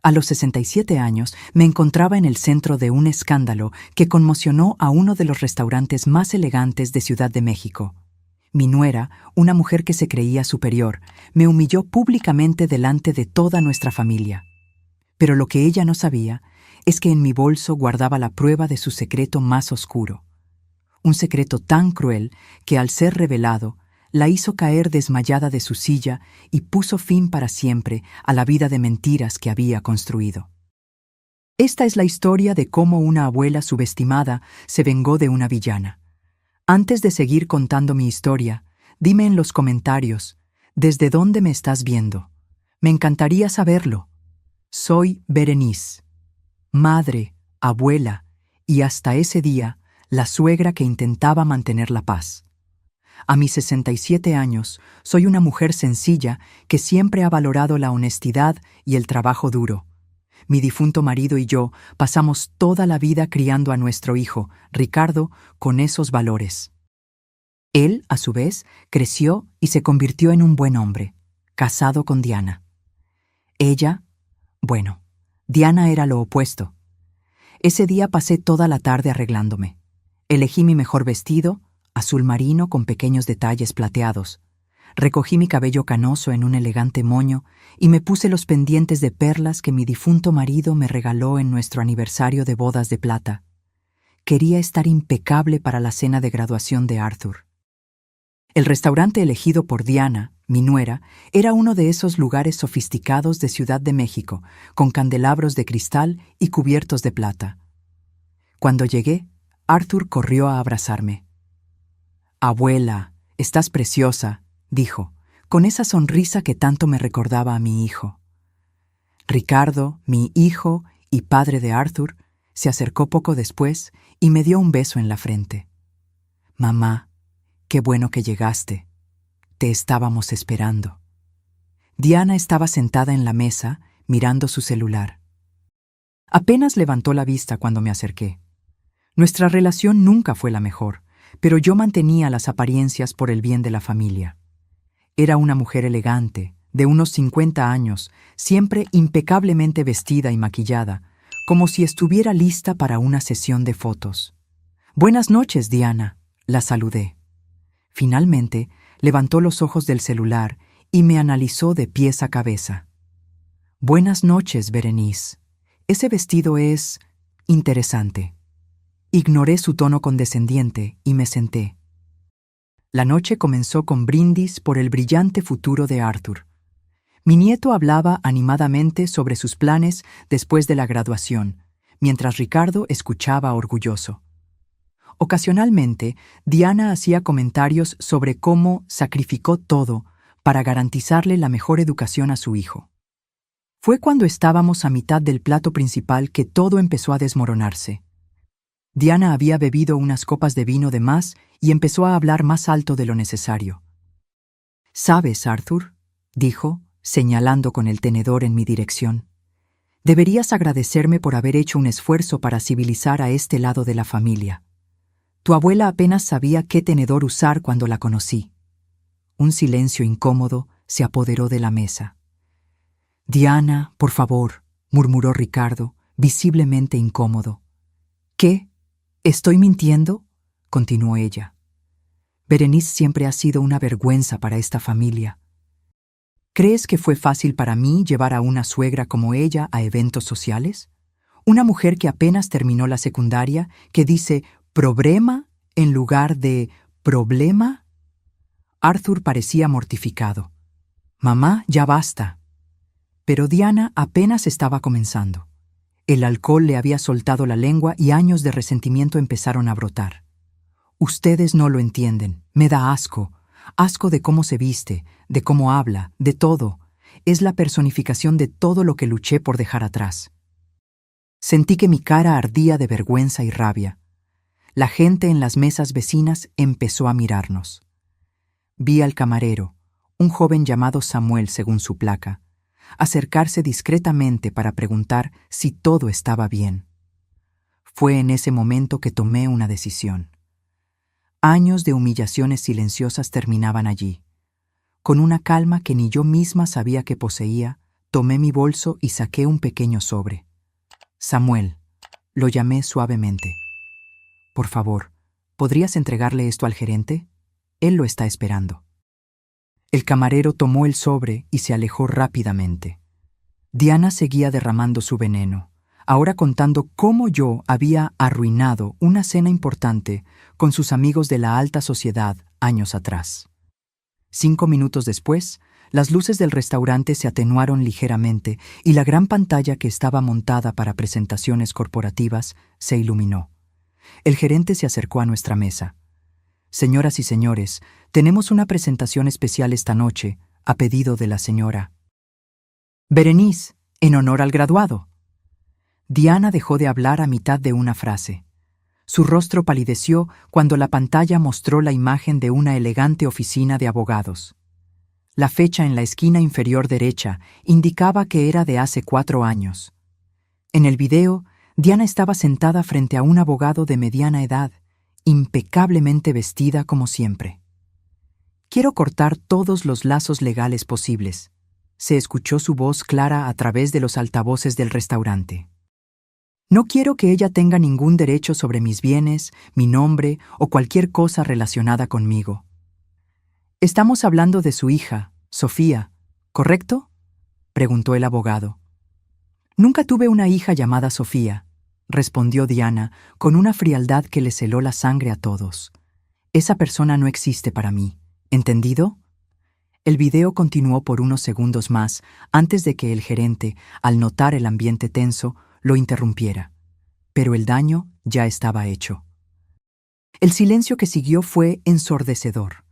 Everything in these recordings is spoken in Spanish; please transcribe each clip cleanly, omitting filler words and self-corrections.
A los 67 años me encontraba en el centro de un escándalo que conmocionó a uno de los restaurantes más elegantes de Ciudad de México. Mi nuera, una mujer que se creía superior, me humilló públicamente delante de toda nuestra familia. Pero lo que ella no sabía es que en mi bolso guardaba la prueba de su secreto más oscuro. Un secreto tan cruel que, al ser revelado, la hizo caer desmayada de su silla y puso fin para siempre a la vida de mentiras que había construido. Esta es la historia de cómo una abuela subestimada se vengó de una villana. Antes de seguir contando mi historia, dime en los comentarios, ¿desde dónde me estás viendo? Me encantaría saberlo. Soy Berenice, madre, abuela y hasta ese día, la suegra que intentaba mantener la paz. A mis 67 años, soy una mujer sencilla que siempre ha valorado la honestidad y el trabajo duro. Mi difunto marido y yo pasamos toda la vida criando a nuestro hijo, Ricardo, con esos valores. Él, a su vez, creció y se convirtió en un buen hombre, casado con Diana. Ella, bueno, Diana era lo opuesto. Ese día pasé toda la tarde arreglándome. Elegí mi mejor vestido, azul marino con pequeños detalles plateados. Recogí mi cabello canoso en un elegante moño y me puse los pendientes de perlas que mi difunto marido me regaló en nuestro aniversario de bodas de plata. Quería estar impecable para la cena de graduación de Arthur. El restaurante elegido por Diana, mi nuera, era uno de esos lugares sofisticados de Ciudad de México, con candelabros de cristal y cubiertos de plata. Cuando llegué, Arthur corrió a abrazarme. «Abuela, estás preciosa», dijo, con esa sonrisa que tanto me recordaba a mi hijo. Ricardo, mi hijo y padre de Arthur, se acercó poco después y me dio un beso en la frente. «Mamá, qué bueno que llegaste. Te estábamos esperando». Diana estaba sentada en la mesa, mirando su celular. Apenas levantó la vista cuando me acerqué. Nuestra relación nunca fue la mejor, pero yo mantenía las apariencias por el bien de la familia. Era una mujer elegante, de unos 50 años, siempre impecablemente vestida y maquillada, como si estuviera lista para una sesión de fotos. «Buenas noches, Diana», la saludé. Finalmente, levantó los ojos del celular y me analizó de pies a cabeza. «Buenas noches, Berenice. Ese vestido es interesante». Ignoré su tono condescendiente y me senté. La noche comenzó con brindis por el brillante futuro de Arthur. Mi nieto hablaba animadamente sobre sus planes después de la graduación, mientras Ricardo escuchaba orgulloso. Ocasionalmente, Diana hacía comentarios sobre cómo sacrificó todo para garantizarle la mejor educación a su hijo. Fue cuando estábamos a mitad del plato principal que todo empezó a desmoronarse. Diana había bebido unas copas de vino de más y empezó a hablar más alto de lo necesario. «¿Sabes, Arthur?», dijo, señalando con el tenedor en mi dirección. «Deberías agradecerme por haber hecho un esfuerzo para civilizar a este lado de la familia. Tu abuela apenas sabía qué tenedor usar cuando la conocí». Un silencio incómodo se apoderó de la mesa. «Diana, por favor», murmuró Ricardo, visiblemente incómodo. «¿Qué? ¿Estoy mintiendo?», continuó ella. «Berenice siempre ha sido una vergüenza para esta familia. ¿Crees que fue fácil para mí llevar a una suegra como ella a eventos sociales? Una mujer que apenas terminó la secundaria, que dice «problema» en lugar de «problema». Arthur parecía mortificado. «Mamá, ya basta». Pero Diana apenas estaba comenzando. El alcohol le había soltado la lengua y años de resentimiento empezaron a brotar. «Ustedes no lo entienden. Me da asco. Asco de cómo se viste, de cómo habla, de todo. Es la personificación de todo lo que luché por dejar atrás». Sentí que mi cara ardía de vergüenza y rabia. La gente en las mesas vecinas empezó a mirarnos. Vi al camarero, un joven llamado Samuel según su placa, acercarse discretamente para preguntar si todo estaba bien. Fue en ese momento que tomé una decisión. Años de humillaciones silenciosas terminaban allí. Con una calma que ni yo misma sabía que poseía, Tomé mi bolso y saqué un pequeño sobre. Samuel, lo llamé suavemente. Por favor, ¿podrías entregarle esto al gerente? Él lo está esperando. El camarero tomó el sobre y se alejó rápidamente. Diana seguía derramando su veneno, ahora contando cómo yo había arruinado una cena importante con sus amigos de la alta sociedad años atrás. 5 minutos después, las luces del restaurante se atenuaron ligeramente y la gran pantalla que estaba montada para presentaciones corporativas se iluminó. El gerente se acercó a nuestra mesa. Señoras y señores, tenemos una presentación especial esta noche, a pedido de la señora Berenice, en honor al graduado. Diana dejó de hablar a mitad de una frase. Su rostro palideció cuando la pantalla mostró la imagen de una elegante oficina de abogados. La fecha en la esquina inferior derecha indicaba que era de hace 4 años. En el video, Diana estaba sentada frente a un abogado de mediana edad, impecablemente vestida como siempre. Quiero cortar todos los lazos legales posibles. Se escuchó su voz clara a través de los altavoces del restaurante. No quiero que ella tenga ningún derecho sobre mis bienes, mi nombre o cualquier cosa relacionada conmigo. Estamos hablando de su hija, Sofía, ¿correcto?, preguntó el abogado. Nunca tuve una hija llamada Sofía, respondió Diana con una frialdad que les heló la sangre a todos. Esa persona no existe para mí, ¿entendido? El video continuó por unos segundos más antes de que el gerente, al notar el ambiente tenso, lo interrumpiera. Pero el daño ya estaba hecho. El silencio que siguió fue ensordecedor.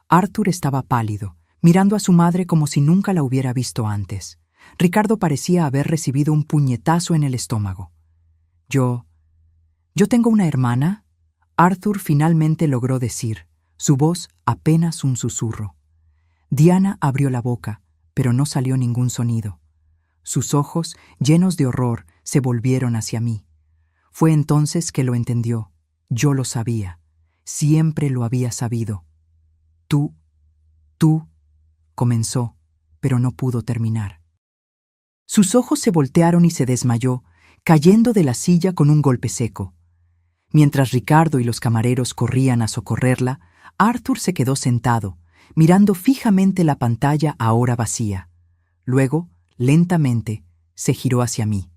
Arthur estaba pálido, mirando a su madre como si nunca la hubiera visto antes. Ricardo parecía haber recibido un puñetazo en el estómago. ¿Yo tengo una hermana?, Arthur finalmente logró decir, su voz apenas un susurro. Diana abrió la boca, pero no salió ningún sonido. Sus ojos, llenos de horror, se volvieron hacia mí. Fue entonces que lo entendió. Yo lo sabía. Siempre lo había sabido. Tú, comenzó, pero no pudo terminar. Sus ojos se voltearon y se desmayó, cayendo de la silla con un golpe seco. Mientras Ricardo y los camareros corrían a socorrerla, Arthur se quedó sentado, mirando fijamente la pantalla ahora vacía. Luego, lentamente, se giró hacia mí.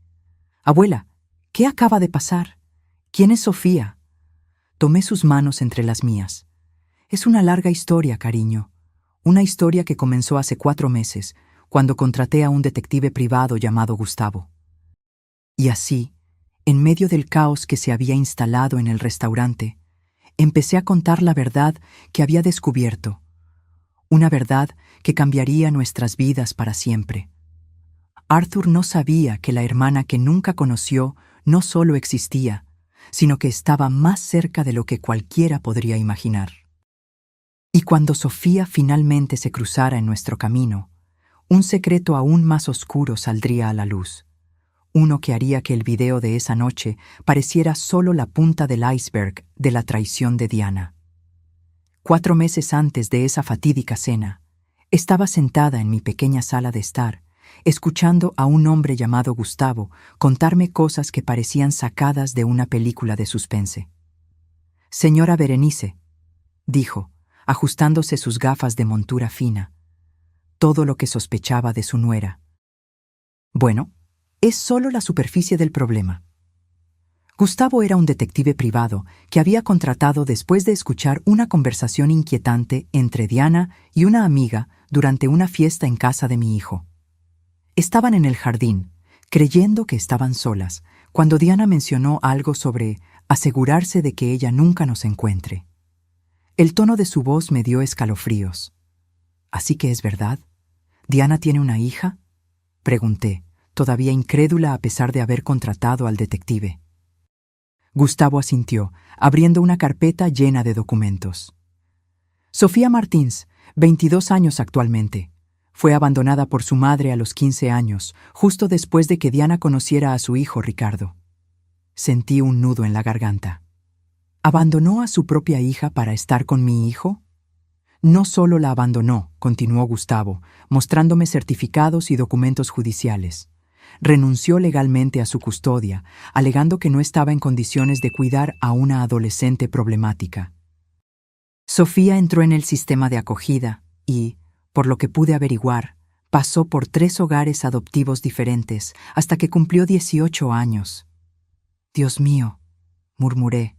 «Abuela, ¿qué acaba de pasar? ¿Quién es Sofía?» Tomé sus manos entre las mías. «Es una larga historia, cariño. Una historia que comenzó hace 4 meses, cuando contraté a un detective privado llamado Gustavo. Y así, en medio del caos que se había instalado en el restaurante, empecé a contar la verdad que había descubierto. Una verdad que cambiaría nuestras vidas para siempre. Arthur no sabía que la hermana que nunca conoció no solo existía, sino que estaba más cerca de lo que cualquiera podría imaginar. Y cuando Sofía finalmente se cruzara en nuestro camino, un secreto aún más oscuro saldría a la luz. Uno que haría que el video de esa noche pareciera solo la punta del iceberg de la traición de Diana. 4 meses antes de esa fatídica cena, estaba sentada en mi pequeña sala de estar, escuchando a un hombre llamado Gustavo contarme cosas que parecían sacadas de una película de suspense. «Señora Berenice», dijo, ajustándose sus gafas de montura fina, todo lo que sospechaba de su nuera. Bueno, es solo la superficie del problema. Gustavo era un detective privado que había contratado después de escuchar una conversación inquietante entre Diana y una amiga durante una fiesta en casa de mi hijo. Estaban en el jardín, creyendo que estaban solas, cuando Diana mencionó algo sobre asegurarse de que ella nunca nos encuentre. El tono de su voz me dio escalofríos. «¿Así que es verdad? ¿Diana tiene una hija?», pregunté, todavía incrédula a pesar de haber contratado al detective. Gustavo asintió, abriendo una carpeta llena de documentos. «Sofía Martins, 22 años actualmente. Fue abandonada por su madre a los 15 años, justo después de que Diana conociera a su hijo Ricardo». Sentí un nudo en la garganta. ¿Abandonó a su propia hija para estar con mi hijo? No solo la abandonó, continuó Gustavo, mostrándome certificados y documentos judiciales. Renunció legalmente a su custodia, alegando que no estaba en condiciones de cuidar a una adolescente problemática. Sofía entró en el sistema de acogida y, por lo que pude averiguar, pasó por 3 hogares adoptivos diferentes hasta que cumplió 18 años. Dios mío, murmuré,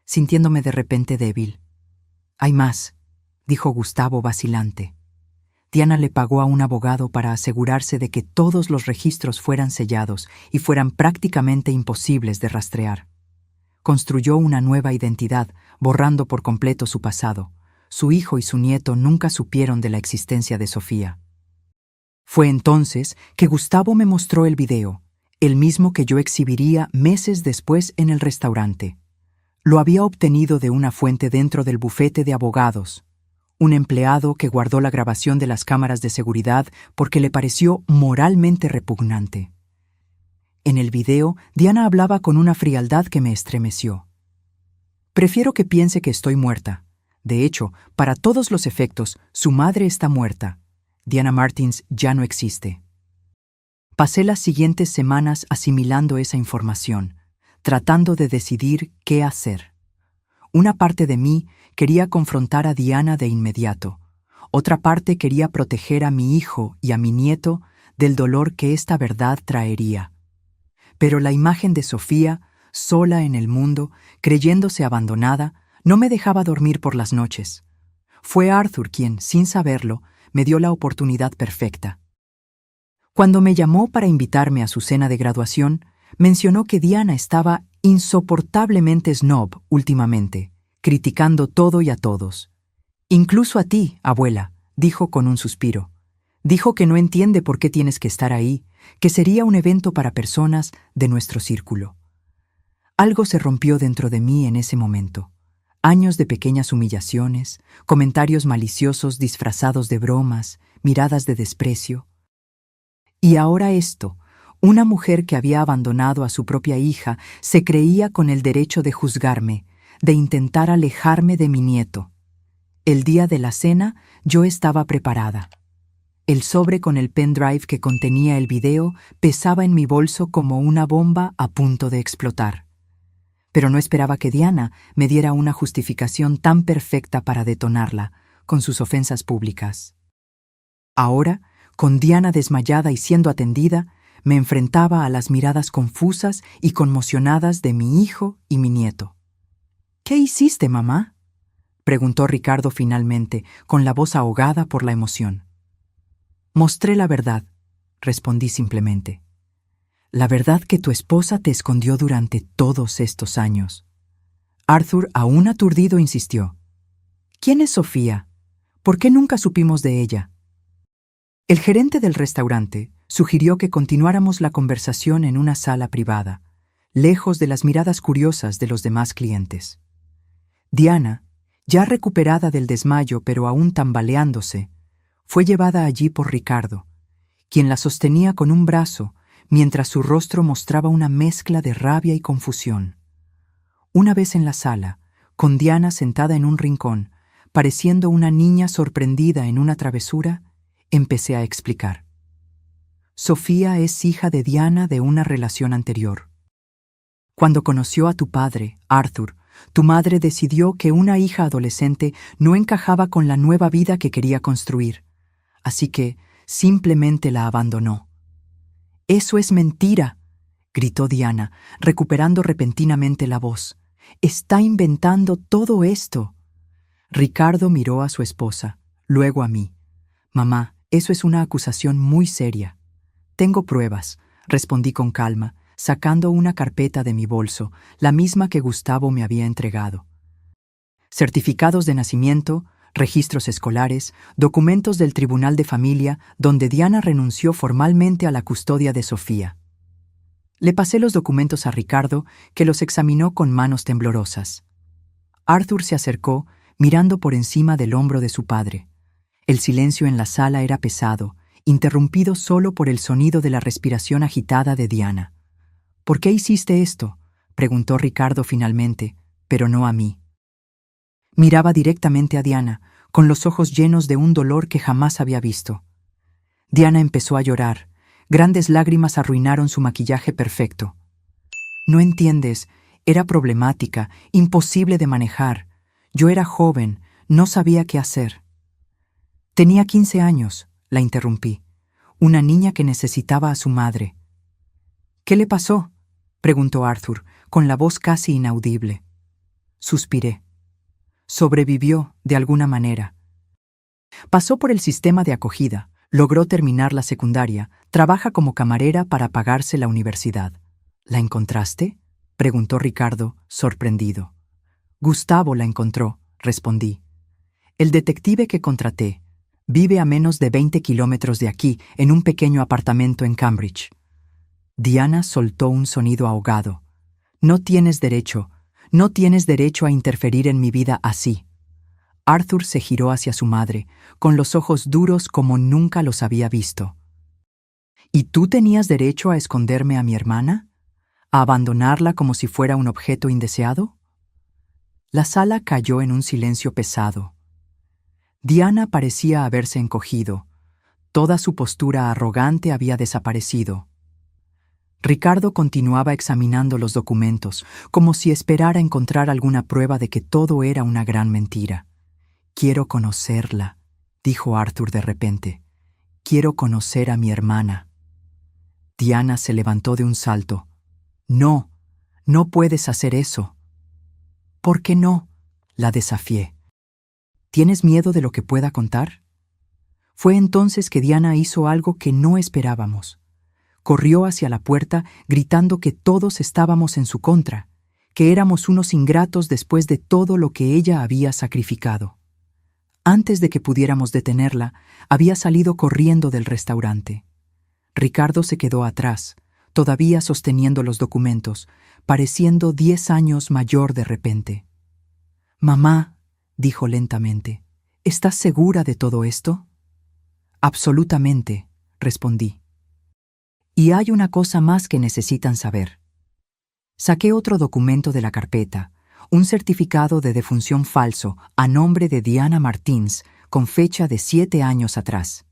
sintiéndome de repente débil. Hay más, dijo Gustavo vacilante. Diana le pagó a un abogado para asegurarse de que todos los registros fueran sellados y fueran prácticamente imposibles de rastrear. Construyó una nueva identidad, borrando por completo su pasado. Su hijo y su nieto nunca supieron de la existencia de Sofía. Fue entonces que Gustavo me mostró el video, el mismo que yo exhibiría meses después en el restaurante. Lo había obtenido de una fuente dentro del bufete de abogados, un empleado que guardó la grabación de las cámaras de seguridad porque le pareció moralmente repugnante. En el video, Diana hablaba con una frialdad que me estremeció. Prefiero que piense que estoy muerta. De hecho, para todos los efectos, su madre está muerta. Diana Martins ya no existe. Pasé las siguientes semanas asimilando esa información, tratando de decidir qué hacer. Una parte de mí quería confrontar a Diana de inmediato. Otra parte quería proteger a mi hijo y a mi nieto del dolor que esta verdad traería. Pero la imagen de Sofía, sola en el mundo, creyéndose abandonada, no me dejaba dormir por las noches. Fue Arthur quien, sin saberlo, me dio la oportunidad perfecta. Cuando me llamó para invitarme a su cena de graduación, mencionó que Diana estaba insoportablemente snob últimamente, criticando todo y a todos. Incluso a ti, abuela, dijo con un suspiro. Dijo que no entiende por qué tienes que estar ahí, que sería un evento para personas de nuestro círculo. Algo se rompió dentro de mí en ese momento. Años de pequeñas humillaciones, comentarios maliciosos disfrazados de bromas, miradas de desprecio. Y ahora esto, una mujer que había abandonado a su propia hija se creía con el derecho de juzgarme, de intentar alejarme de mi nieto. El día de la cena yo estaba preparada. El sobre con el pendrive que contenía el video pesaba en mi bolso como una bomba a punto de explotar. Pero no esperaba que Diana me diera una justificación tan perfecta para detonarla, con sus ofensas públicas. Ahora, con Diana desmayada y siendo atendida, me enfrentaba a las miradas confusas y conmocionadas de mi hijo y mi nieto. «¿Qué hiciste, mamá?», preguntó Ricardo finalmente, con la voz ahogada por la emoción. «Mostré la verdad», respondí simplemente. «La verdad que tu esposa te escondió durante todos estos años». Arthur, aún aturdido, insistió. «¿Quién es Sofía? ¿Por qué nunca supimos de ella?». El gerente del restaurante sugirió que continuáramos la conversación en una sala privada, lejos de las miradas curiosas de los demás clientes. Diana, ya recuperada del desmayo pero aún tambaleándose, fue llevada allí por Ricardo, quien la sostenía con un brazo mientras su rostro mostraba una mezcla de rabia y confusión. Una vez en la sala, con Diana sentada en un rincón, pareciendo una niña sorprendida en una travesura, empecé a explicar. Sofía es hija de Diana de una relación anterior. Cuando conoció a tu padre, Arthur, tu madre decidió que una hija adolescente no encajaba con la nueva vida que quería construir, así que simplemente la abandonó. «Eso es mentira», gritó Diana, recuperando repentinamente la voz. «Está inventando todo esto». Ricardo miró a su esposa, luego a mí. «Mamá, eso es una acusación muy seria». «Tengo pruebas», respondí con calma, sacando una carpeta de mi bolso, la misma que Gustavo me había entregado. Certificados de nacimiento, registros escolares, documentos del Tribunal de Familia, donde Diana renunció formalmente a la custodia de Sofía. Le pasé los documentos a Ricardo, que los examinó con manos temblorosas. Arthur se acercó, mirando por encima del hombro de su padre. El silencio en la sala era pesado, interrumpido solo por el sonido de la respiración agitada de Diana. «¿Por qué hiciste esto?», preguntó Ricardo finalmente, pero no a mí. Miraba directamente a Diana, con los ojos llenos de un dolor que jamás había visto. Diana empezó a llorar. Grandes lágrimas arruinaron su maquillaje perfecto. No entiendes, era problemática, imposible de manejar. Yo era joven, no sabía qué hacer. Tenía 15 años, la interrumpí. Una niña que necesitaba a su madre. ¿Qué le pasó?, preguntó Arthur, con la voz casi inaudible. Suspiré. Sobrevivió, de alguna manera. Pasó por el sistema de acogida, logró terminar la secundaria, trabaja como camarera para pagarse la universidad. ¿La encontraste?, preguntó Ricardo, sorprendido. Gustavo la encontró, respondí. El detective que contraté. Vive a menos de 20 kilómetros de aquí, en un pequeño apartamento en Cambridge. Diana soltó un sonido ahogado. No tienes derecho a interferir en mi vida así. Arthur se giró hacia su madre, con los ojos duros como nunca los había visto. ¿Y tú tenías derecho a esconderme a mi hermana? ¿A abandonarla como si fuera un objeto indeseado? La sala cayó en un silencio pesado. Diana parecía haberse encogido. Toda su postura arrogante había desaparecido. Ricardo continuaba examinando los documentos, como si esperara encontrar alguna prueba de que todo era una gran mentira. «Quiero conocerla», dijo Arthur de repente. «Quiero conocer a mi hermana». Diana se levantó de un salto. «No, no puedes hacer eso». «¿Por qué no?», la desafié. ¿Tienes miedo de lo que pueda contar? Fue entonces que Diana hizo algo que no esperábamos. Corrió hacia la puerta gritando que todos estábamos en su contra, que éramos unos ingratos después de todo lo que ella había sacrificado. Antes de que pudiéramos detenerla, había salido corriendo del restaurante. Ricardo se quedó atrás, todavía sosteniendo los documentos, pareciendo 10 años mayor de repente. «Mamá», dijo lentamente, «¿estás segura de todo esto?» «Absolutamente», respondí. «Y hay una cosa más que necesitan saber». Saqué otro documento de la carpeta, un certificado de defunción falso a nombre de Diana Martins, con fecha de 7 años atrás.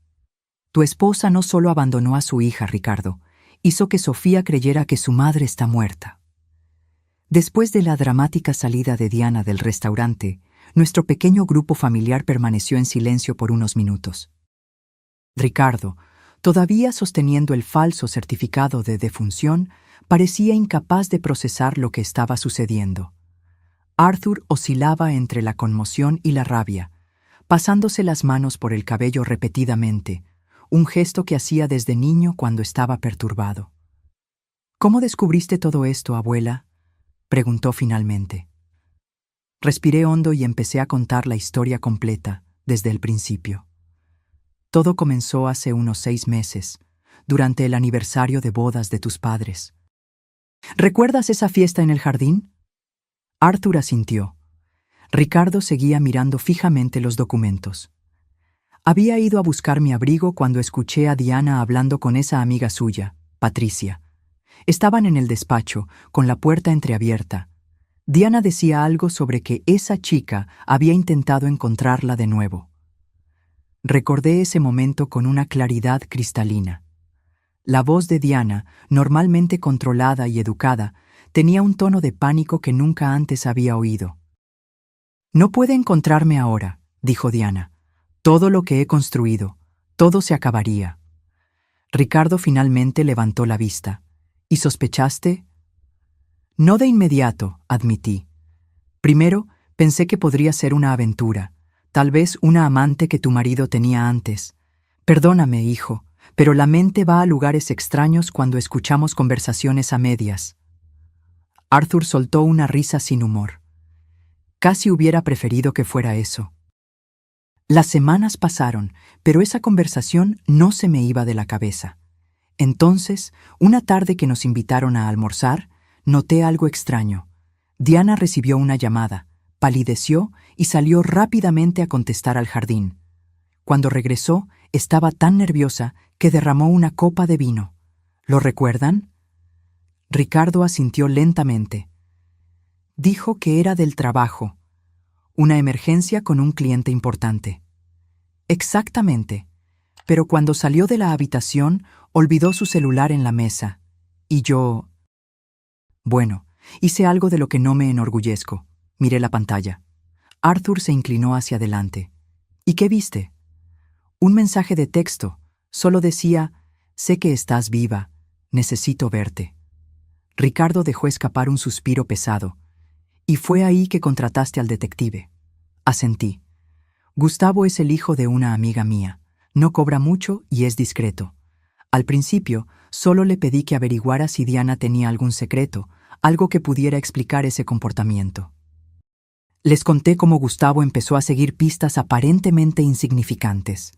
Tu esposa no solo abandonó a su hija, Ricardo, hizo que Sofía creyera que su madre está muerta. Después de la dramática salida de Diana del restaurante, nuestro pequeño grupo familiar permaneció en silencio por unos minutos. Ricardo, todavía sosteniendo el falso certificado de defunción, parecía incapaz de procesar lo que estaba sucediendo. Arthur oscilaba entre la conmoción y la rabia, pasándose las manos por el cabello repetidamente, un gesto que hacía desde niño cuando estaba perturbado. «¿Cómo descubriste todo esto, abuela?», preguntó finalmente. Respiré hondo y empecé a contar la historia completa, desde el principio. Todo comenzó hace unos 6 meses, durante el aniversario de bodas de tus padres. ¿Recuerdas esa fiesta en el jardín? Arthur asintió. Ricardo seguía mirando fijamente los documentos. Había ido a buscar mi abrigo cuando escuché a Diana hablando con esa amiga suya, Patricia. Estaban en el despacho, con la puerta entreabierta. Diana decía algo sobre que esa chica había intentado encontrarla de nuevo. Recordé ese momento con una claridad cristalina. La voz de Diana, normalmente controlada y educada, tenía un tono de pánico que nunca antes había oído. «No puede encontrarme ahora», dijo Diana. «Todo lo que he construido, todo se acabaría». Ricardo finalmente levantó la vista. «¿Y sospechaste?» «No de inmediato», admití. «Primero, pensé que podría ser una aventura, tal vez una amante que tu marido tenía antes. Perdóname, hijo, pero la mente va a lugares extraños cuando escuchamos conversaciones a medias». Arthur soltó una risa sin humor. Casi hubiera preferido que fuera eso. Las semanas pasaron, pero esa conversación no se me iba de la cabeza. Entonces, una tarde que nos invitaron a almorzar, noté algo extraño. Diana recibió una llamada, palideció y salió rápidamente a contestar al jardín. Cuando regresó, estaba tan nerviosa que derramó una copa de vino. ¿Lo recuerdan? Ricardo asintió lentamente. Dijo que era del trabajo, una emergencia con un cliente importante. Exactamente. Pero cuando salió de la habitación, olvidó su celular en la mesa. Y yo... Bueno, hice algo de lo que no me enorgullezco. Miré la pantalla. Arthur se inclinó hacia adelante. ¿Y qué viste? Un mensaje de texto. Solo decía, sé que estás viva. Necesito verte. Ricardo dejó escapar un suspiro pesado. Y fue ahí que contrataste al detective. Asentí. Gustavo es el hijo de una amiga mía. No cobra mucho y es discreto. Al principio, solo le pedí que averiguara si Diana tenía algún secreto, algo que pudiera explicar ese comportamiento. Les conté cómo Gustavo empezó a seguir pistas aparentemente insignificantes.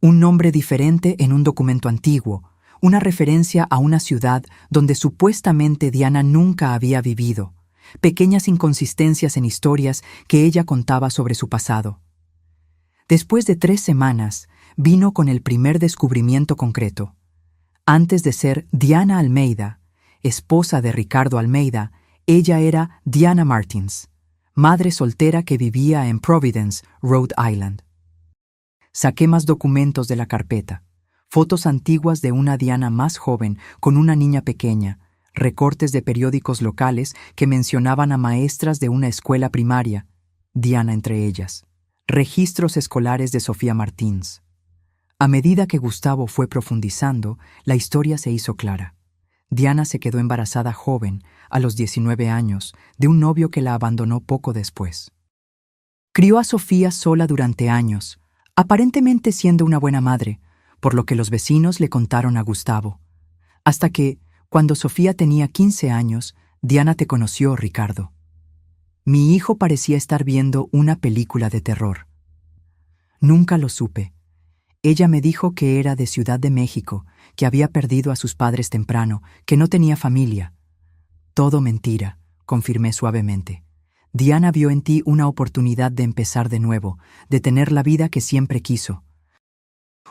Un nombre diferente en un documento antiguo, una referencia a una ciudad donde supuestamente Diana nunca había vivido, pequeñas inconsistencias en historias que ella contaba sobre su pasado. Después de 3 semanas, vino con el primer descubrimiento concreto. Antes de ser Diana Almeida, esposa de Ricardo Almeida, ella era Diana Martins, madre soltera que vivía en Providence, Rhode Island. Saqué más documentos de la carpeta, fotos antiguas de una Diana más joven con una niña pequeña, recortes de periódicos locales que mencionaban a maestras de una escuela primaria, Diana entre ellas, registros escolares de Sofía Martins. A medida que Gustavo fue profundizando, la historia se hizo clara. Diana se quedó embarazada joven, a los 19 años, de un novio que la abandonó poco después. Crió a Sofía sola durante años, aparentemente siendo una buena madre, por lo que los vecinos le contaron a Gustavo. Hasta que, cuando Sofía tenía 15 años, Diana te conoció, Ricardo. Mi hijo parecía estar viendo una película de terror. Nunca lo supe. Ella me dijo que era de Ciudad de México, que había perdido a sus padres temprano, que no tenía familia. Todo mentira, confirmé suavemente. Diana vio en ti una oportunidad de empezar de nuevo, de tener la vida que siempre quiso.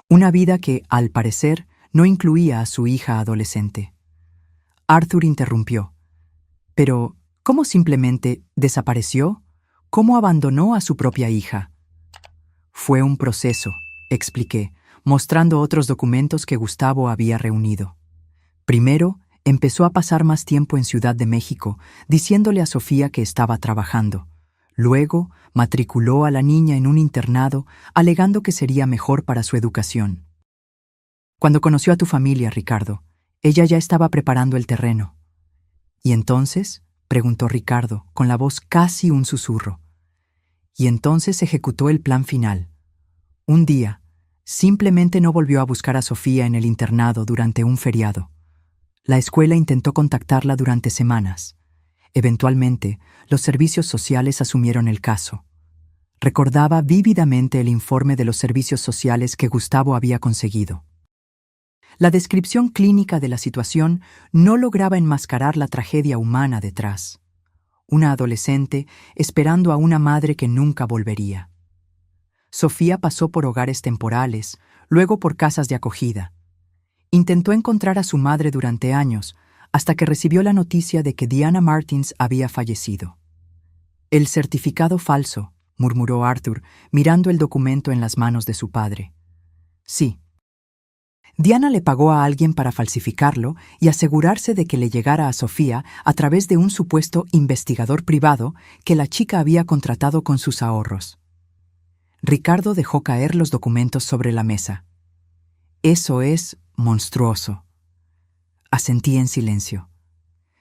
Una vida que, al parecer, no incluía a su hija adolescente. Arthur interrumpió. Pero, ¿cómo simplemente desapareció? ¿Cómo abandonó a su propia hija? Fue un proceso, expliqué, mostrando otros documentos que Gustavo había reunido. Primero, empezó a pasar más tiempo en Ciudad de México, diciéndole a Sofía que estaba trabajando. Luego, matriculó a la niña en un internado, alegando que sería mejor para su educación. Cuando conoció a tu familia, Ricardo, ella ya estaba preparando el terreno. ¿Y entonces?, preguntó Ricardo, con la voz casi un susurro. Y entonces ejecutó el plan final. Un día, simplemente no volvió a buscar a Sofía en el internado durante un feriado. La escuela intentó contactarla durante semanas. Eventualmente, los servicios sociales asumieron el caso. Recordaba vívidamente el informe de los servicios sociales que Gustavo había conseguido. La descripción clínica de la situación no lograba enmascarar la tragedia humana detrás. Una adolescente esperando a una madre que nunca volvería. Sofía pasó por hogares temporales, luego por casas de acogida. Intentó encontrar a su madre durante años, hasta que recibió la noticia de que Diana Martins había fallecido. El certificado falso, murmuró Arthur, mirando el documento en las manos de su padre. Sí. Diana le pagó a alguien para falsificarlo y asegurarse de que le llegara a Sofía a través de un supuesto investigador privado que la chica había contratado con sus ahorros. Ricardo dejó caer los documentos sobre la mesa. Eso es monstruoso. Asentí en silencio.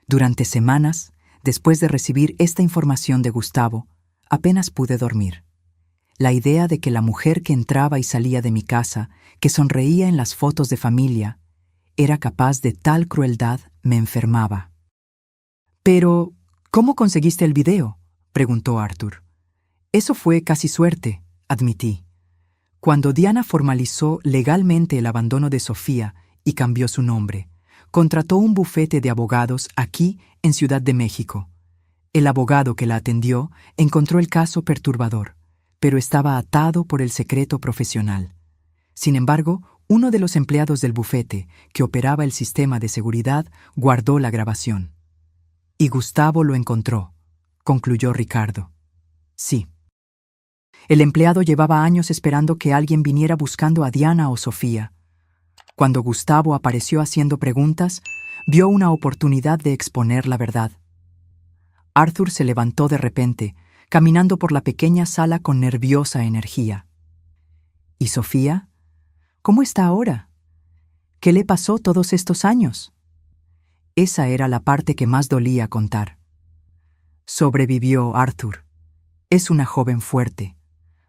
Durante semanas, después de recibir esta información de Gustavo, apenas pude dormir. La idea de que la mujer que entraba y salía de mi casa, que sonreía en las fotos de familia, era capaz de tal crueldad me enfermaba. «Pero, ¿cómo conseguiste el video?», preguntó Arthur. «Eso fue casi suerte», admití. Cuando Diana formalizó legalmente el abandono de Sofía y cambió su nombre, contrató un bufete de abogados aquí en Ciudad de México. El abogado que la atendió encontró el caso perturbador, pero estaba atado por el secreto profesional. Sin embargo, uno de los empleados del bufete, que operaba el sistema de seguridad, guardó la grabación. Y Gustavo lo encontró, concluyó Ricardo. Sí. El empleado llevaba años esperando que alguien viniera buscando a Diana o Sofía. Cuando Gustavo apareció haciendo preguntas, vio una oportunidad de exponer la verdad. Arthur se levantó de repente, caminando por la pequeña sala con nerviosa energía. ¿Y Sofía? ¿Cómo está ahora? ¿Qué le pasó todos estos años? Esa era la parte que más dolía contar. Sobrevivió Arthur. Es una joven fuerte.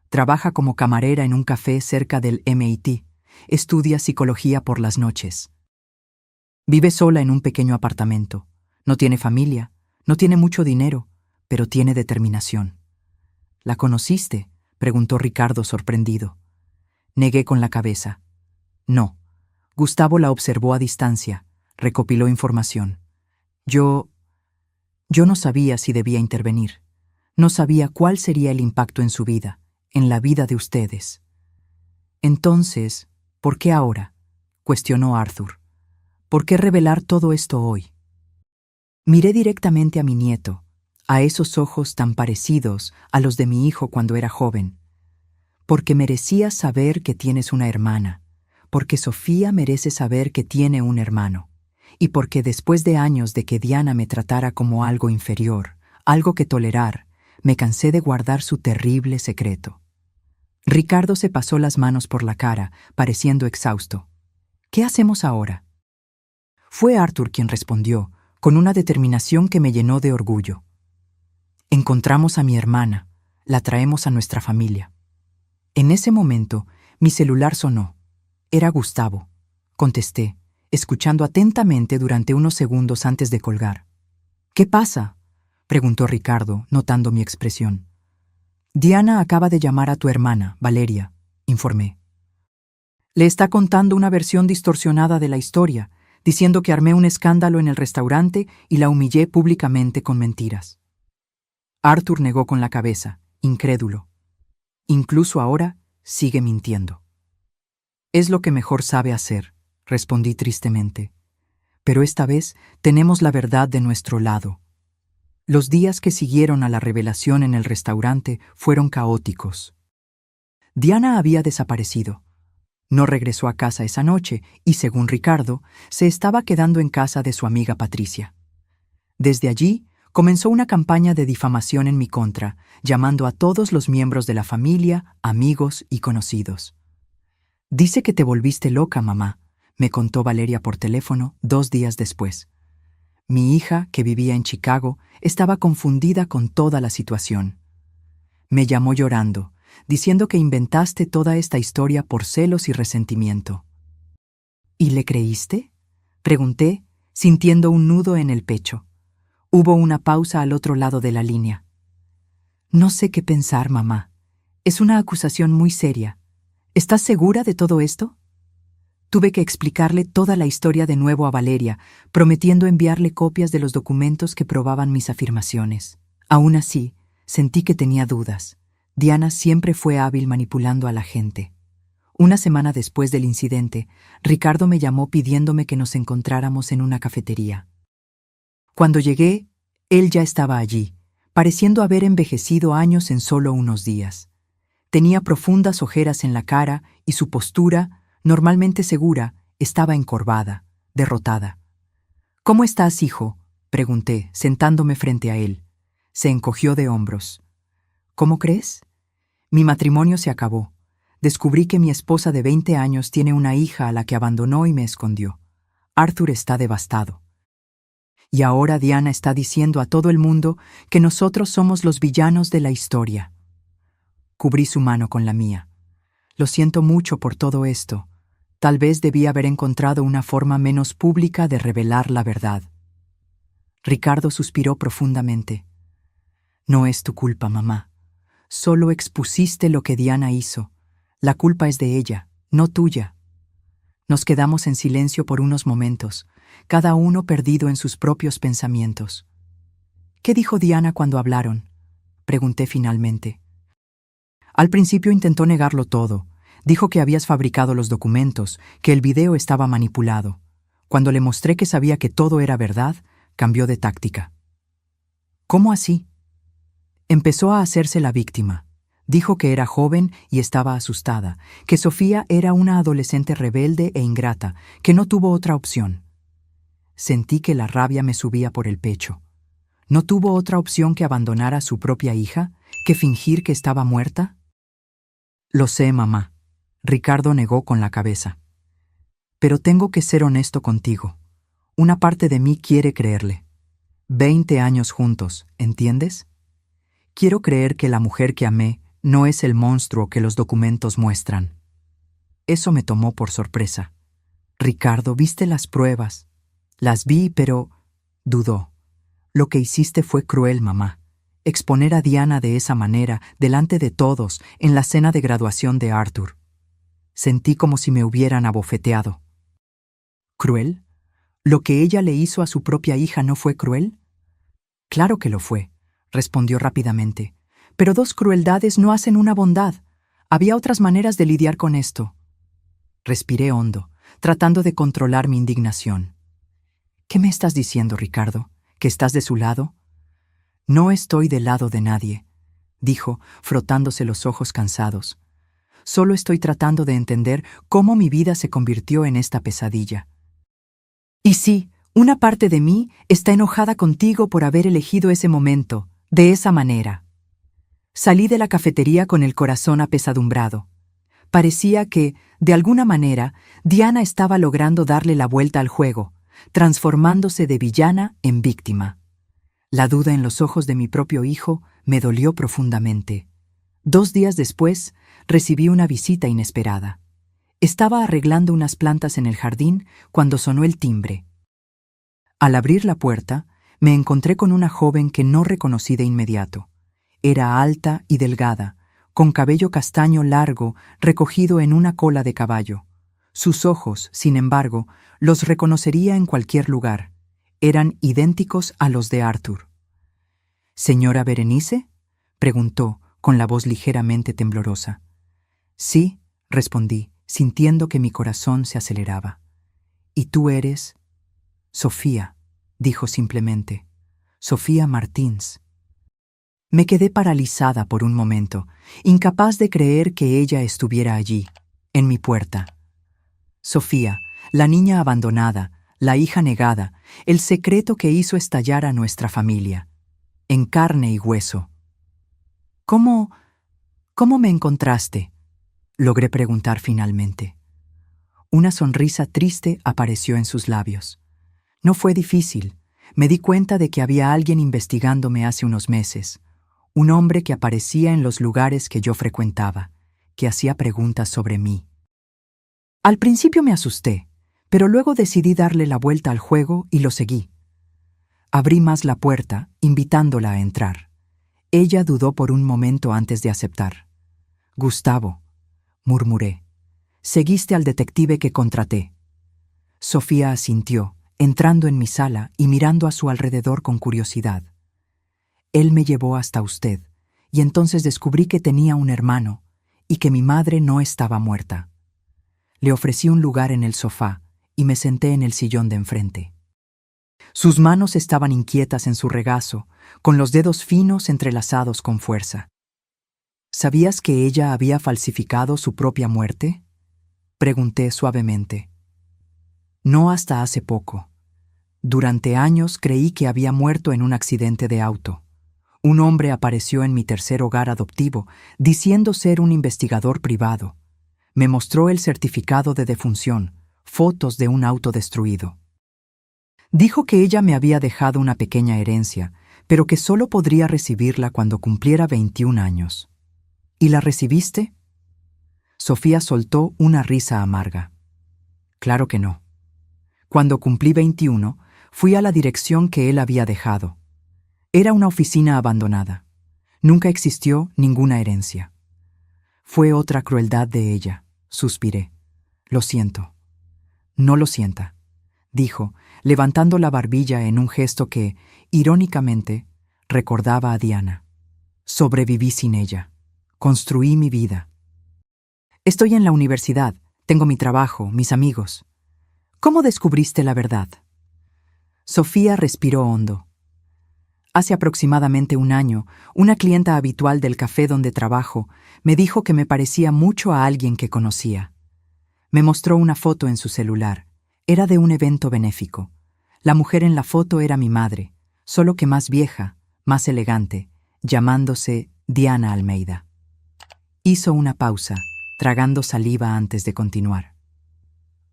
Trabaja como camarera en un café cerca del MIT. Estudia psicología por las noches. Vive sola en un pequeño apartamento. No tiene familia, no tiene mucho dinero, pero tiene determinación. ¿La conociste?, preguntó Ricardo sorprendido. Negué con la cabeza. No. Gustavo la observó a distancia, recopiló información. Yo no sabía si debía intervenir. No sabía cuál sería el impacto en su vida, en la vida de ustedes. Entonces, ¿por qué ahora?, cuestionó Arthur. ¿Por qué revelar todo esto hoy? Miré directamente a mi nieto, a esos ojos tan parecidos a los de mi hijo cuando era joven. Porque merecía saber que tienes una hermana, porque Sofía merece saber que tiene un hermano, y porque después de años de que Diana me tratara como algo inferior, algo que tolerar, me cansé de guardar su terrible secreto. Ricardo se pasó las manos por la cara, pareciendo exhausto. ¿Qué hacemos ahora? Fue Arthur quien respondió, con una determinación que me llenó de orgullo. Encontramos a mi hermana, la traemos a nuestra familia. En ese momento, mi celular sonó. Era Gustavo. Contesté, escuchando atentamente durante unos segundos antes de colgar. ¿Qué pasa?, preguntó Ricardo, notando mi expresión. Diana acaba de llamar a tu hermana, Valeria, informé. Le está contando una versión distorsionada de la historia, diciendo que armé un escándalo en el restaurante y la humillé públicamente con mentiras. Arthur negó con la cabeza, incrédulo. Incluso ahora sigue mintiendo. Es lo que mejor sabe hacer, respondí tristemente. Pero esta vez tenemos la verdad de nuestro lado. Los días que siguieron a la revelación en el restaurante fueron caóticos. Diana había desaparecido. No regresó a casa esa noche y, según Ricardo, se estaba quedando en casa de su amiga Patricia. Desde allí, comenzó una campaña de difamación en mi contra, llamando a todos los miembros de la familia, amigos y conocidos. Dice que te volviste loca, mamá, me contó Valeria por teléfono 2 días después. Mi hija, que vivía en Chicago, estaba confundida con toda la situación. Me llamó llorando, diciendo que inventaste toda esta historia por celos y resentimiento. ¿Y le creíste?, pregunté, sintiendo un nudo en el pecho. Hubo una pausa al otro lado de la línea. No sé qué pensar, mamá. Es una acusación muy seria. ¿Estás segura de todo esto? Tuve que explicarle toda la historia de nuevo a Valeria, prometiendo enviarle copias de los documentos que probaban mis afirmaciones. Aún así, sentí que tenía dudas. Diana siempre fue hábil manipulando a la gente. Una semana después del incidente, Ricardo me llamó pidiéndome que nos encontráramos en una cafetería. Cuando llegué, él ya estaba allí, pareciendo haber envejecido años en solo unos días. Tenía profundas ojeras en la cara y su postura, normalmente segura, estaba encorvada, derrotada. «¿Cómo estás, hijo?», pregunté, sentándome frente a él. Se encogió de hombros. «¿Cómo crees? Mi matrimonio se acabó. Descubrí que mi esposa de 20 años tiene una hija a la que abandonó y me escondió. Arthur está devastado. Y ahora Diana está diciendo a todo el mundo que nosotros somos los villanos de la historia». Cubrí su mano con la mía. «Lo siento mucho por todo esto. Tal vez debí haber encontrado una forma menos pública de revelar la verdad». Ricardo suspiró profundamente. «No es tu culpa, mamá. Solo expusiste lo que Diana hizo. La culpa es de ella, no tuya». Nos quedamos en silencio por unos momentos, cada uno perdido en sus propios pensamientos. «¿Qué dijo Diana cuando hablaron?», pregunté finalmente. Al principio intentó negarlo todo. Dijo que habías fabricado los documentos, que el video estaba manipulado. Cuando le mostré que sabía que todo era verdad, cambió de táctica. «¿Cómo así?». Empezó a hacerse la víctima. Dijo que era joven y estaba asustada, que Sofía era una adolescente rebelde e ingrata, que no tuvo otra opción. Sentí que la rabia me subía por el pecho. ¿No tuvo otra opción que abandonar a su propia hija, que fingir que estaba muerta? Lo sé, mamá. Ricardo negó con la cabeza. Pero tengo que ser honesto contigo. Una parte de mí quiere creerle. 20 años juntos, ¿entiendes? Quiero creer que la mujer que amé no es el monstruo que los documentos muestran. Eso me tomó por sorpresa. Ricardo, ¿viste las pruebas? Las vi, pero dudó. Lo que hiciste fue cruel, mamá. Exponer a Diana de esa manera, delante de todos, en la cena de graduación de Arthur. Sentí como si me hubieran abofeteado. ¿Cruel? ¿Lo que ella le hizo a su propia hija no fue cruel? Claro que lo fue, respondió rápidamente. Pero 2 crueldades no hacen una bondad. Había otras maneras de lidiar con esto. Respiré hondo, tratando de controlar mi indignación. ¿Qué me estás diciendo, Ricardo? ¿Que estás de su lado? No estoy del lado de nadie, dijo, frotándose los ojos cansados. Solo estoy tratando de entender cómo mi vida se convirtió en esta pesadilla. Y sí, una parte de mí está enojada contigo por haber elegido ese momento, de esa manera. Salí de la cafetería con el corazón apesadumbrado. Parecía que, de alguna manera, Diana estaba logrando darle la vuelta al juego, transformándose de villana en víctima. La duda en los ojos de mi propio hijo me dolió profundamente. 2 días después, recibí una visita inesperada. Estaba arreglando unas plantas en el jardín cuando sonó el timbre. Al abrir la puerta, me encontré con una joven que no reconocí de inmediato. Era alta y delgada, con cabello castaño largo recogido en una cola de caballo. Sus ojos, sin embargo, los reconocería en cualquier lugar. Eran idénticos a los de Arthur. «¿Señora Berenice?», preguntó, con la voz ligeramente temblorosa. «Sí», respondí, sintiendo que mi corazón se aceleraba. «¿Y tú eres?» «Sofía», dijo simplemente. «Sofía Martins». Me quedé paralizada por un momento, incapaz de creer que ella estuviera allí, en mi puerta. Sofía, la niña abandonada, la hija negada, el secreto que hizo estallar a nuestra familia, en carne y hueso. ¿Cómo me encontraste?», logré preguntar finalmente. Una sonrisa triste apareció en sus labios. No fue difícil. Me di cuenta de que había alguien investigándome hace unos meses. Un hombre que aparecía en los lugares que yo frecuentaba, que hacía preguntas sobre mí. Al principio me asusté, pero luego decidí darle la vuelta al juego y lo seguí. Abrí más la puerta, invitándola a entrar. Ella dudó por un momento antes de aceptar. «Gustavo», murmuré, «seguiste al detective que contraté». Sofía asintió, entrando en mi sala y mirando a su alrededor con curiosidad. «Él me llevó hasta usted, y entonces descubrí que tenía un hermano y que mi madre no estaba muerta». Le ofrecí un lugar en el sofá y me senté en el sillón de enfrente. Sus manos estaban inquietas en su regazo, con los dedos finos entrelazados con fuerza. «¿Sabías que ella había falsificado su propia muerte?», pregunté suavemente. «No hasta hace poco. Durante años creí que había muerto en un accidente de auto. Un hombre apareció en mi tercer hogar adoptivo, diciendo ser un investigador privado. Me mostró el certificado de defunción, fotos de un auto destruido. Dijo que ella me había dejado una pequeña herencia, pero que solo podría recibirla cuando cumpliera 21 años. ¿Y la recibiste?». Sofía soltó una risa amarga. «Claro que no. Cuando cumplí 21, fui a la dirección que él había dejado. Era una oficina abandonada. Nunca existió ninguna herencia. Fue otra crueldad de ella», suspiré. «Lo siento». «No lo sienta», dijo, levantando la barbilla en un gesto que, irónicamente, recordaba a Diana. «Sobreviví sin ella. Construí mi vida. Estoy en la universidad, tengo mi trabajo, mis amigos. ¿Cómo descubriste la verdad?». Sofía respiró hondo. Hace aproximadamente un año, una clienta habitual del café donde trabajo me dijo que me parecía mucho a alguien que conocía. Me mostró una foto en su celular. Era de un evento benéfico. La mujer en la foto era mi madre, solo que más vieja, más elegante, llamándose Diana Almeida. Hizo una pausa, tragando saliva antes de continuar.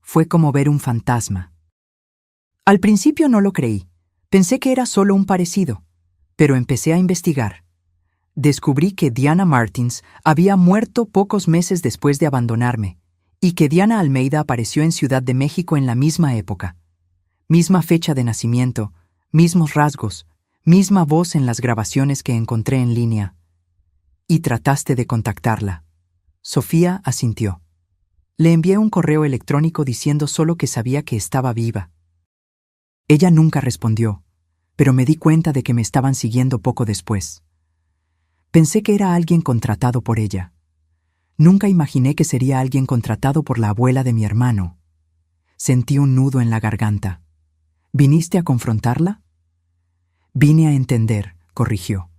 Fue como ver un fantasma. Al principio no lo creí. Pensé que era solo un parecido, pero empecé a investigar. Descubrí que Diana Martins había muerto pocos meses después de abandonarme y que Diana Almeida apareció en Ciudad de México en la misma época. Misma fecha de nacimiento, mismos rasgos, misma voz en las grabaciones que encontré en línea. Y trataste de contactarla. Sofía asintió. Le envié un correo electrónico diciendo solo que sabía que estaba viva. Ella nunca respondió, pero me di cuenta de que me estaban siguiendo poco después. Pensé que era alguien contratado por ella. Nunca imaginé que sería alguien contratado por la abuela de mi hermano. Sentí un nudo en la garganta. ¿Viniste a confrontarla? Vine a entender, corrigió.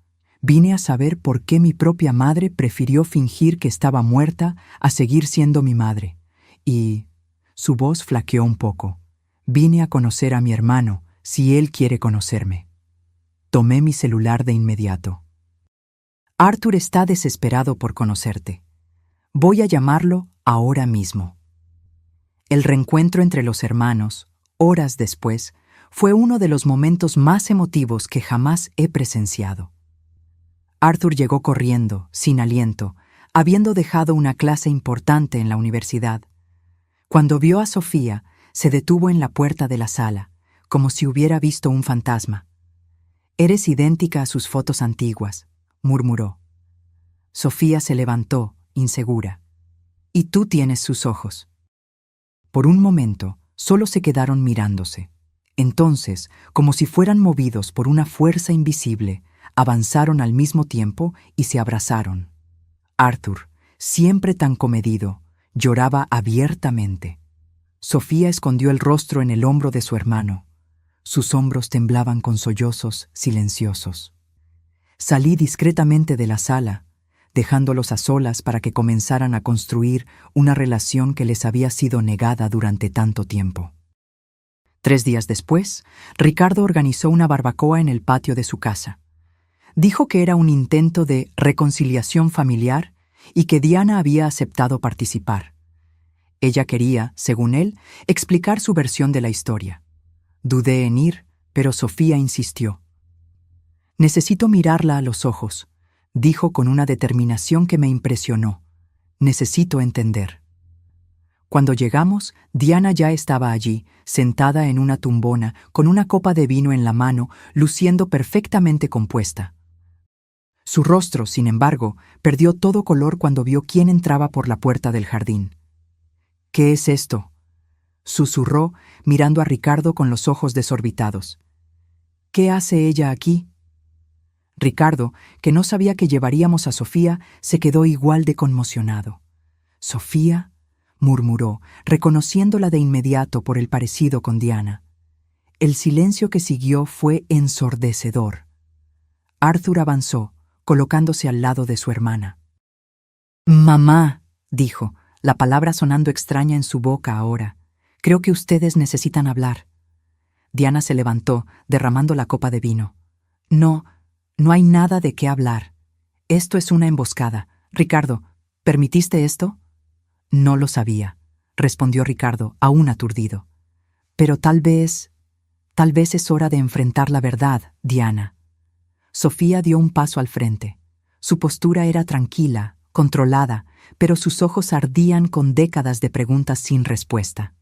Vine a saber por qué mi propia madre prefirió fingir que estaba muerta a seguir siendo mi madre. Y su voz flaqueó un poco. Vine a conocer a mi hermano, si él quiere conocerme. Tomé mi celular de inmediato. Arthur está desesperado por conocerte. Voy a llamarlo ahora mismo. El reencuentro entre los hermanos, horas después, fue uno de los momentos más emotivos que jamás he presenciado. Arthur llegó corriendo, sin aliento, habiendo dejado una clase importante en la universidad. Cuando vio a Sofía, se detuvo en la puerta de la sala, como si hubiera visto un fantasma. «Eres idéntica a sus fotos antiguas», murmuró. Sofía se levantó, insegura. «Y tú tienes sus ojos». Por un momento, solo se quedaron mirándose. Entonces, como si fueran movidos por una fuerza invisible, avanzaron al mismo tiempo y se abrazaron. Arthur, siempre tan comedido, lloraba abiertamente. Sofía escondió el rostro en el hombro de su hermano. Sus hombros temblaban con sollozos silenciosos. Salí discretamente de la sala, dejándolos a solas para que comenzaran a construir una relación que les había sido negada durante tanto tiempo. 3 días después, Ricardo organizó una barbacoa en el patio de su casa. Dijo que era un intento de reconciliación familiar y que Diana había aceptado participar. Ella quería, según él, explicar su versión de la historia. Dudé en ir, pero Sofía insistió. «Necesito mirarla a los ojos», dijo con una determinación que me impresionó. «Necesito entender». Cuando llegamos, Diana ya estaba allí, sentada en una tumbona, con una copa de vino en la mano, luciendo perfectamente compuesta. Su rostro, sin embargo, perdió todo color cuando vio quién entraba por la puerta del jardín. «¿Qué es esto?», susurró, mirando a Ricardo con los ojos desorbitados. «¿Qué hace ella aquí?». Ricardo, que no sabía que llevaríamos a Sofía, se quedó igual de conmocionado. «¿Sofía?», murmuró, reconociéndola de inmediato por el parecido con Diana. El silencio que siguió fue ensordecedor. Arthur avanzó, colocándose al lado de su hermana. «Mamá», dijo, la palabra sonando extraña en su boca ahora. «Creo que ustedes necesitan hablar». Diana se levantó, derramando la copa de vino. «No hay nada de qué hablar. Esto es una emboscada. Ricardo, ¿permitiste esto?» «No lo sabía», respondió Ricardo, aún aturdido. «Pero tal vez es hora de enfrentar la verdad, Diana». Sofía dio un paso al frente. Su postura era tranquila, controlada, pero sus ojos ardían con décadas de preguntas sin respuesta.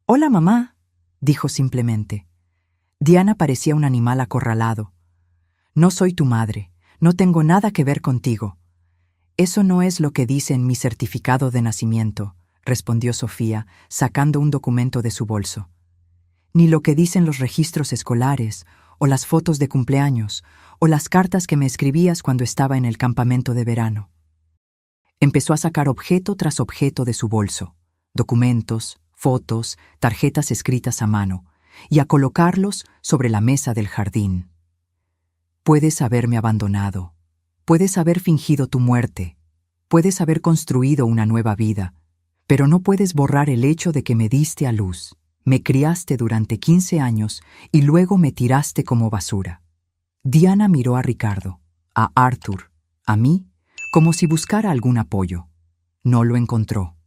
«Hola, mamá», dijo simplemente. Diana parecía un animal acorralado. «No soy tu madre, no tengo nada que ver contigo». «Eso no es lo que dice en mi certificado de nacimiento», respondió Sofía, sacando un documento de su bolso. «Ni lo que dicen los registros escolares, o las fotos de cumpleaños, o las cartas que me escribías cuando estaba en el campamento de verano». Empezó a sacar objeto tras objeto de su bolso, documentos, fotos, tarjetas escritas a mano, y a colocarlos sobre la mesa del jardín. Puedes haberme abandonado, puedes haber fingido tu muerte, puedes haber construido una nueva vida, pero no puedes borrar el hecho de que me diste a luz, me criaste durante 15 años y luego me tiraste como basura. Diana miró a Ricardo, a Arthur, a mí, como si buscara algún apoyo. No lo encontró.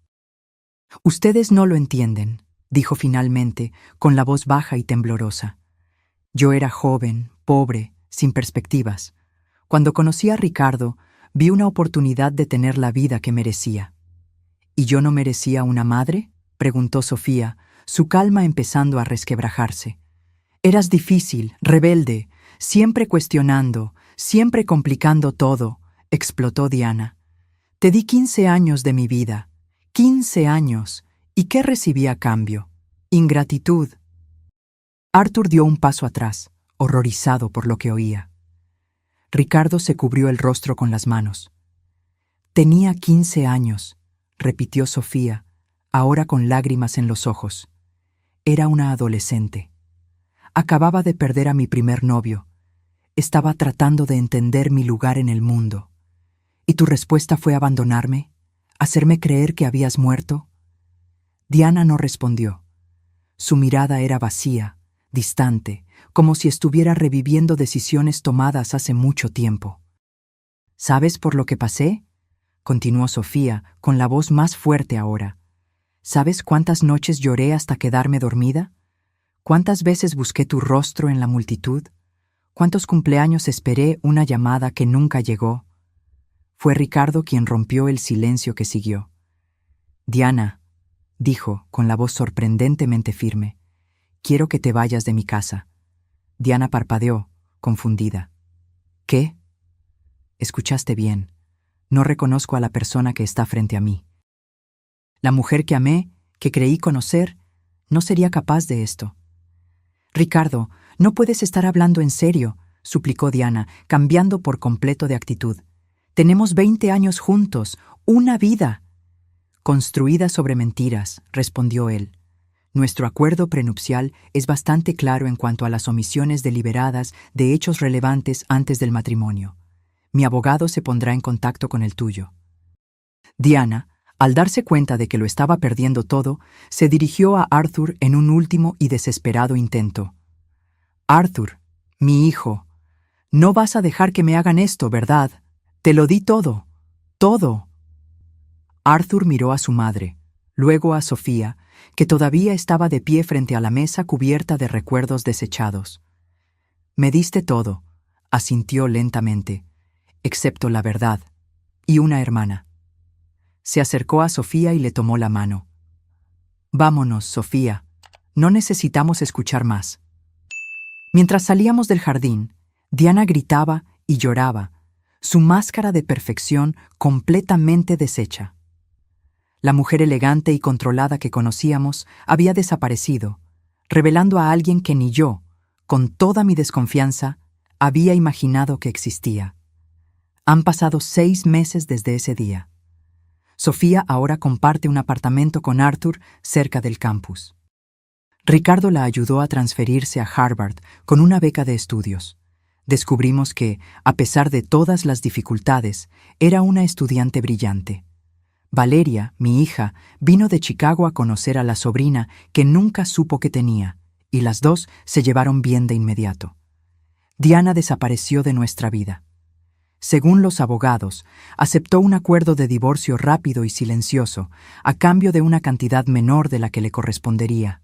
Ustedes no lo entienden, dijo finalmente, con la voz baja y temblorosa. Yo era joven, pobre, sin perspectivas. Cuando conocí a Ricardo, vi una oportunidad de tener la vida que merecía. ¿Y yo no merecía una madre?, preguntó Sofía, su calma empezando a resquebrajarse. Eras difícil, rebelde, siempre cuestionando, siempre complicando todo, explotó Diana. Te di 15 años de mi vida. 15 años. ¿Y qué recibí a cambio? Ingratitud. Arthur dio un paso atrás, horrorizado por lo que oía. Ricardo se cubrió el rostro con las manos. Tenía 15 años, repitió Sofía, ahora con lágrimas en los ojos. Era una adolescente. Acababa de perder a mi primer novio. Estaba tratando de entender mi lugar en el mundo. ¿Y tu respuesta fue abandonarme? ¿Hacerme creer que habías muerto? Diana no respondió. Su mirada era vacía, distante, como si estuviera reviviendo decisiones tomadas hace mucho tiempo. ¿Sabes por lo que pasé?, continuó Sofía, con la voz más fuerte ahora. ¿Sabes cuántas noches lloré hasta quedarme dormida? ¿Cuántas veces busqué tu rostro en la multitud? ¿Cuántos cumpleaños esperé una llamada que nunca llegó? Fue Ricardo quien rompió el silencio que siguió. Diana, dijo, con la voz sorprendentemente firme, quiero que te vayas de mi casa. Diana parpadeó, confundida. ¿Qué? Escuchaste bien. No reconozco a la persona que está frente a mí. La mujer que amé, que creí conocer, no sería capaz de esto. Ricardo, no puedes estar hablando en serio, suplicó Diana, cambiando por completo de actitud. Tenemos 20 años juntos, una vida. Construida sobre mentiras, respondió él. Nuestro acuerdo prenupcial es bastante claro en cuanto a las omisiones deliberadas de hechos relevantes antes del matrimonio. Mi abogado se pondrá en contacto con el tuyo. Diana, al darse cuenta de que lo estaba perdiendo todo, se dirigió a Arthur en un último y desesperado intento. Arthur, mi hijo, no vas a dejar que me hagan esto, ¿verdad? Te lo di todo, todo. Arthur miró a su madre, luego a Sofía, que todavía estaba de pie frente a la mesa cubierta de recuerdos desechados. Me diste todo, asintió lentamente, excepto la verdad, y una hermana. Se acercó a Sofía y le tomó la mano. Vámonos, Sofía, no necesitamos escuchar más. Mientras salíamos del jardín, Diana gritaba y lloraba, su máscara de perfección completamente deshecha. La mujer elegante y controlada que conocíamos había desaparecido, revelando a alguien que ni yo, con toda mi desconfianza, había imaginado que existía. Han pasado 6 meses desde ese día. Sofía ahora comparte un apartamento con Arthur cerca del campus. Ricardo la ayudó a transferirse a Harvard con una beca de estudios. Descubrimos que, a pesar de todas las dificultades, era una estudiante brillante. Valeria, mi hija, vino de Chicago a conocer a la sobrina que nunca supo que tenía, y las dos se llevaron bien de inmediato. Diana desapareció de nuestra vida. Según los abogados, aceptó un acuerdo de divorcio rápido y silencioso, a cambio de una cantidad menor de la que le correspondería.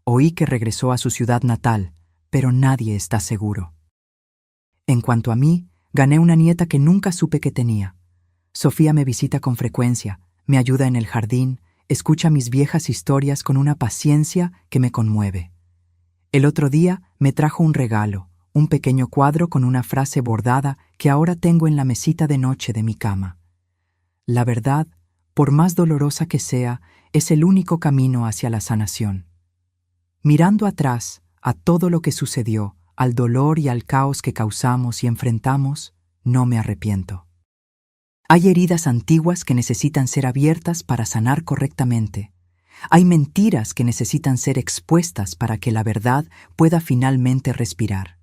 Oí que regresó a su ciudad natal, pero nadie está seguro. En cuanto a mí, gané una nieta que nunca supe que tenía. Sofía me visita con frecuencia, me ayuda en el jardín, escucha mis viejas historias con una paciencia que me conmueve. El otro día me trajo un regalo, un pequeño cuadro con una frase bordada que ahora tengo en la mesita de noche de mi cama. La verdad, por más dolorosa que sea, es el único camino hacia la sanación. Mirando atrás a todo lo que sucedió, al dolor y al caos que causamos y enfrentamos, no me arrepiento. Hay heridas antiguas que necesitan ser abiertas para sanar correctamente. Hay mentiras que necesitan ser expuestas para que la verdad pueda finalmente respirar.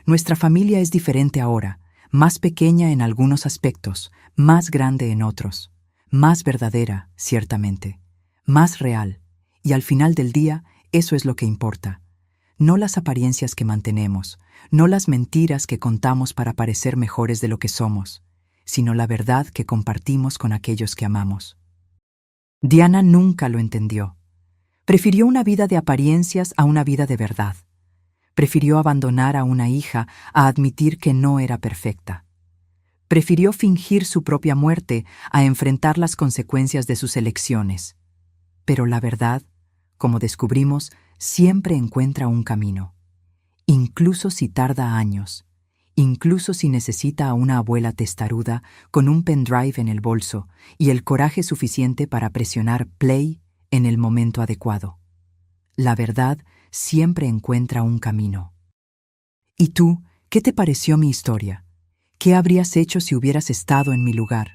Nuestra familia es diferente ahora, más pequeña en algunos aspectos, más grande en otros, más verdadera, ciertamente, más real, y al final del día, eso es lo que importa. No las apariencias que mantenemos, no las mentiras que contamos para parecer mejores de lo que somos, sino la verdad que compartimos con aquellos que amamos. Diana nunca lo entendió. Prefirió una vida de apariencias a una vida de verdad. Prefirió abandonar a una hija a admitir que no era perfecta. Prefirió fingir su propia muerte a enfrentar las consecuencias de sus elecciones. Pero la verdad, como descubrimos, siempre encuentra un camino. Incluso si tarda años, incluso si necesita a una abuela testaruda con un pendrive en el bolso y el coraje suficiente para presionar play en el momento adecuado. La verdad siempre encuentra un camino. ¿Y tú, qué te pareció mi historia? ¿Qué habrías hecho si hubieras estado en mi lugar?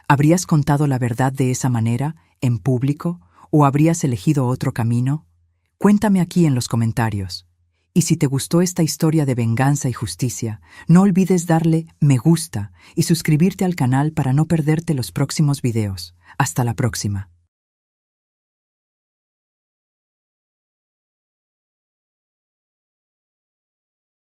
¿Habrías contado la verdad de esa manera, en público, o habrías elegido otro camino? Cuéntame aquí en los comentarios. Y si te gustó esta historia de venganza y justicia, no olvides darle me gusta y suscribirte al canal para no perderte los próximos videos. Hasta la próxima.